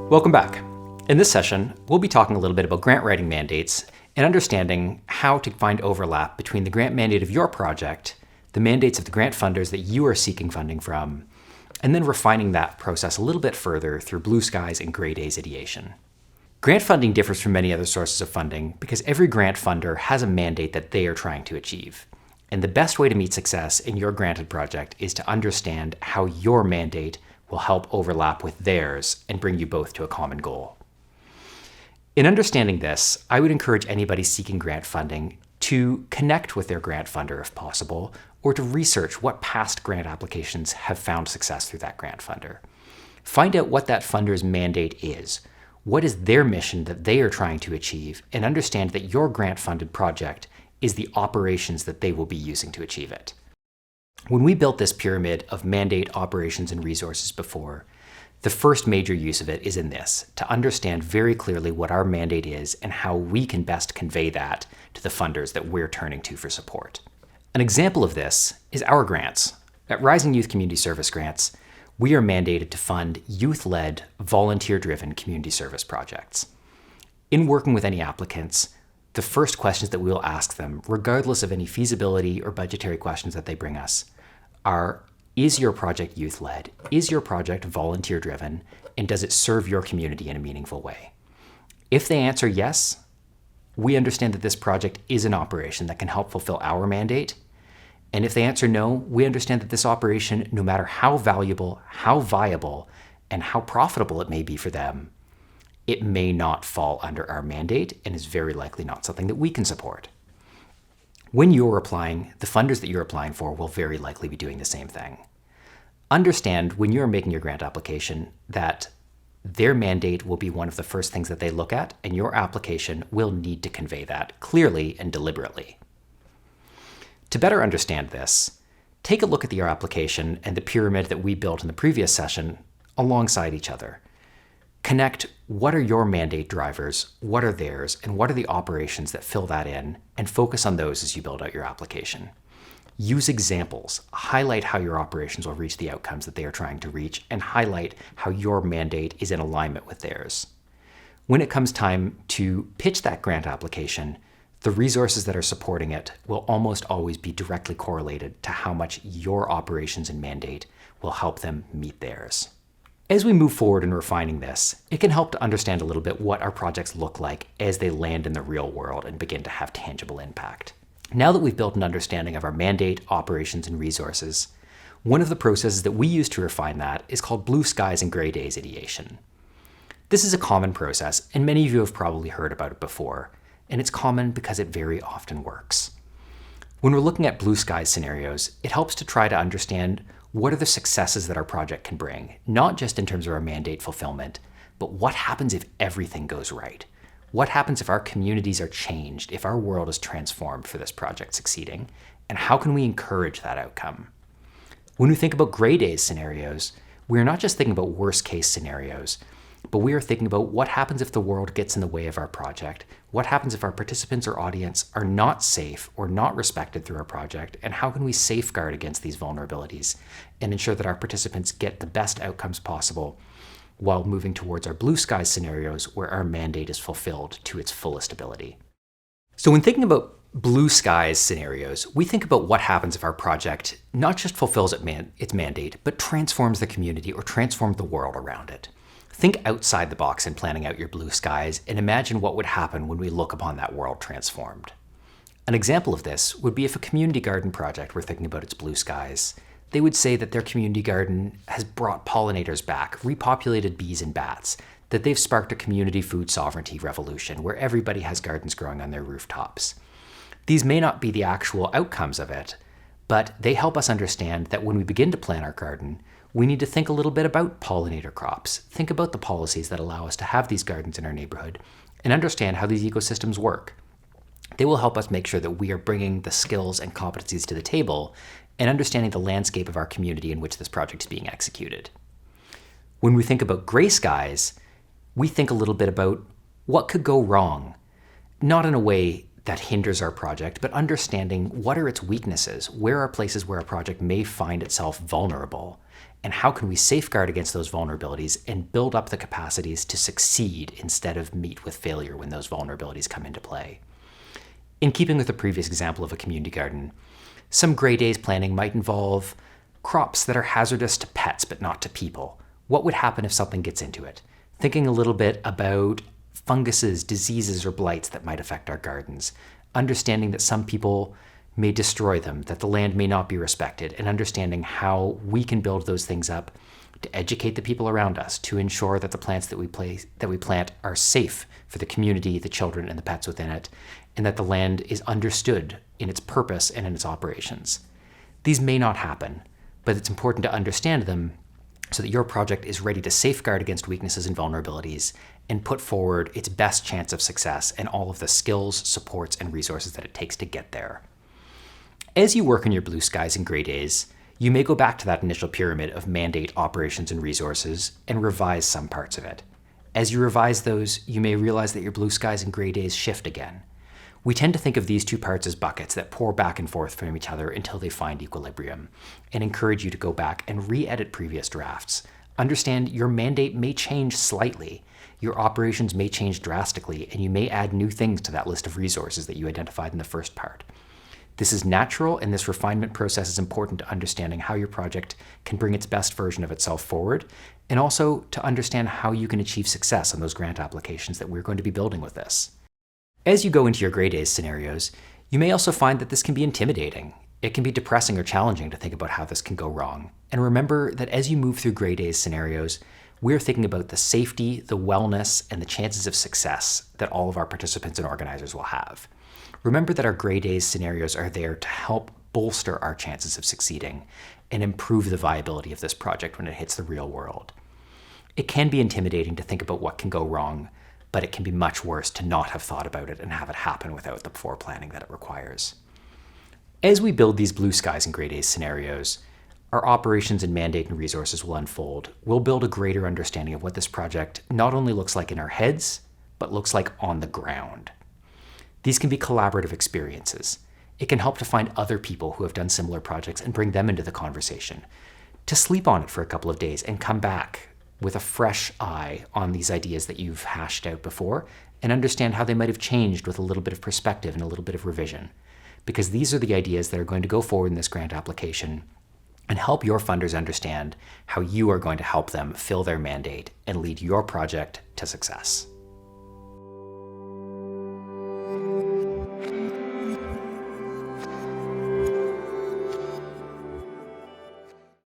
Welcome back. In this session, we'll be talking a little bit about grant writing mandates and understanding how to find overlap between the grant mandate of your project, the mandates of the grant funders that you are seeking funding from, and then refining that process a little bit further through blue skies and gray days ideation. Grant funding differs from many other sources of funding because every grant funder has a mandate that they are trying to achieve. And the best way to meet success in your granted project is to understand how your mandate will help overlap with theirs and bring you both to a common goal. In understanding this, I would encourage anybody seeking grant funding to connect with their grant funder if possible, or to research what past grant applications have found success through that grant funder. Find out what that funder's mandate is. What is their mission that they are trying to achieve, and understand that your grant-funded project is the operations that they will be using to achieve it. When we built this pyramid of mandate, operations, and resources before, the first major use of it is in this, to understand very clearly what our mandate is and how we can best convey that to the funders that we're turning to for support. An example of this is our grants. At Rising Youth Community Service Grants, we are mandated to fund youth-led, volunteer-driven community service projects. In working with any applicants, the first questions that we will ask them, regardless of any feasibility or budgetary questions that they bring us, are, is your project youth-led? Is your project volunteer-driven? And does it serve your community in a meaningful way? If they answer yes, we understand that this project is an operation that can help fulfill our mandate. And if they answer no, we understand that this operation, no matter how valuable, how viable, and how profitable it may be for them, it may not fall under our mandate and is very likely not something that we can support. When you're applying, the funders that you're applying for will very likely be doing the same thing. Understand when you're making your grant application that their mandate will be one of the first things that they look at, and your application will need to convey that clearly and deliberately. To better understand this, take a look at your application and the pyramid that we built in the previous session alongside each other. Connect what are your mandate drivers, what are theirs, and what are the operations that fill that in, and focus on those as you build out your application. Use examples, highlight how your operations will reach the outcomes that they are trying to reach, and highlight how your mandate is in alignment with theirs. When it comes time to pitch that grant application, the resources that are supporting it will almost always be directly correlated to how much your operations and mandate will help them meet theirs. As we move forward in refining this, it can help to understand a little bit what our projects look like as they land in the real world and begin to have tangible impact. Now that we've built an understanding of our mandate, operations, and resources, one of the processes that we use to refine that is called blue skies and gray days ideation. This is a common process, and many of you have probably heard about it before, and it's common because it very often works. When we're looking at blue skies scenarios, it helps to try to understand what are the successes that our project can bring, not just in terms of our mandate fulfillment, but what happens if everything goes right? What happens if our communities are changed, if our world is transformed for this project succeeding? And how can we encourage that outcome? When we think about gray days scenarios, we are not just thinking about worst case scenarios, but we are thinking about what happens if the world gets in the way of our project, what happens if our participants or audience are not safe or not respected through our project, and how can we safeguard against these vulnerabilities and ensure that our participants get the best outcomes possible while moving towards our blue skies scenarios where our mandate is fulfilled to its fullest ability. So when thinking about blue skies scenarios, we think about what happens if our project not just fulfills its mandate, but transforms the community or transforms the world around it. Think outside the box in planning out your blue skies and imagine what would happen when we look upon that world transformed. An example of this would be if a community garden project were thinking about its blue skies. They would say that their community garden has brought pollinators back, repopulated bees and bats, that they've sparked a community food sovereignty revolution where everybody has gardens growing on their rooftops. These may not be the actual outcomes of it, but they help us understand that when we begin to plan our garden, we need to think a little bit about pollinator crops, think about the policies that allow us to have these gardens in our neighborhood, and understand how these ecosystems work. They will help us make sure that we are bringing the skills and competencies to the table and understanding the landscape of our community in which this project is being executed. When we think about gray skies, we think a little bit about what could go wrong, not in a way that hinders our project, but understanding what are its weaknesses, where are places where a project may find itself vulnerable, and how can we safeguard against those vulnerabilities and build up the capacities to succeed instead of meet with failure when those vulnerabilities come into play. In keeping with the previous example of a community garden, some grade A's planning might involve crops that are hazardous to pets but not to people. What would happen if something gets into it? Thinking a little bit about funguses, diseases, or blights that might affect our gardens. Understanding that some people may destroy them, that the land may not be respected, and understanding how we can build those things up to educate the people around us, to ensure that the plants that we plant are safe for the community, the children, and the pets within it, and that the land is understood in its purpose and in its operations. These may not happen, but it's important to understand them so that your project is ready to safeguard against weaknesses and vulnerabilities and put forward its best chance of success and all of the skills, supports, and resources that it takes to get there. As you work on your blue skies and grade A's, you may go back to that initial pyramid of mandate, operations, and resources and revise some parts of it. As you revise those, you may realize that your blue skies and grade A's shift again. We tend to think of these two parts as buckets that pour back and forth from each other until they find equilibrium, and encourage you to go back and re-edit previous drafts. Understand your mandate may change slightly, your operations may change drastically, and you may add new things to that list of resources that you identified in the first part. This is natural, and this refinement process is important to understanding how your project can bring its best version of itself forward, and also to understand how you can achieve success on those grant applications that we're going to be building with this. As you go into your grade A's scenarios, you may also find that this can be intimidating. It can be depressing or challenging to think about how this can go wrong. And remember that as you move through grade A's scenarios, we're thinking about the safety, the wellness, and the chances of success that all of our participants and organizers will have. Remember that our grade A's scenarios are there to help bolster our chances of succeeding and improve the viability of this project when it hits the real world. It can be intimidating to think about what can go wrong, but it can be much worse to not have thought about it and have it happen without the foreplanning that it requires. As we build these blue skies and grade A's scenarios, our operations and mandate and resources will unfold. We'll build a greater understanding of what this project not only looks like in our heads, but looks like on the ground. These can be collaborative experiences. It can help to find other people who have done similar projects and bring them into the conversation, to sleep on it for a couple of days and come back with a fresh eye on these ideas that you've hashed out before and understand how they might have changed with a little bit of perspective and a little bit of revision. Because these are the ideas that are going to go forward in this grant application and help your funders understand how you are going to help them fill their mandate and lead your project to success.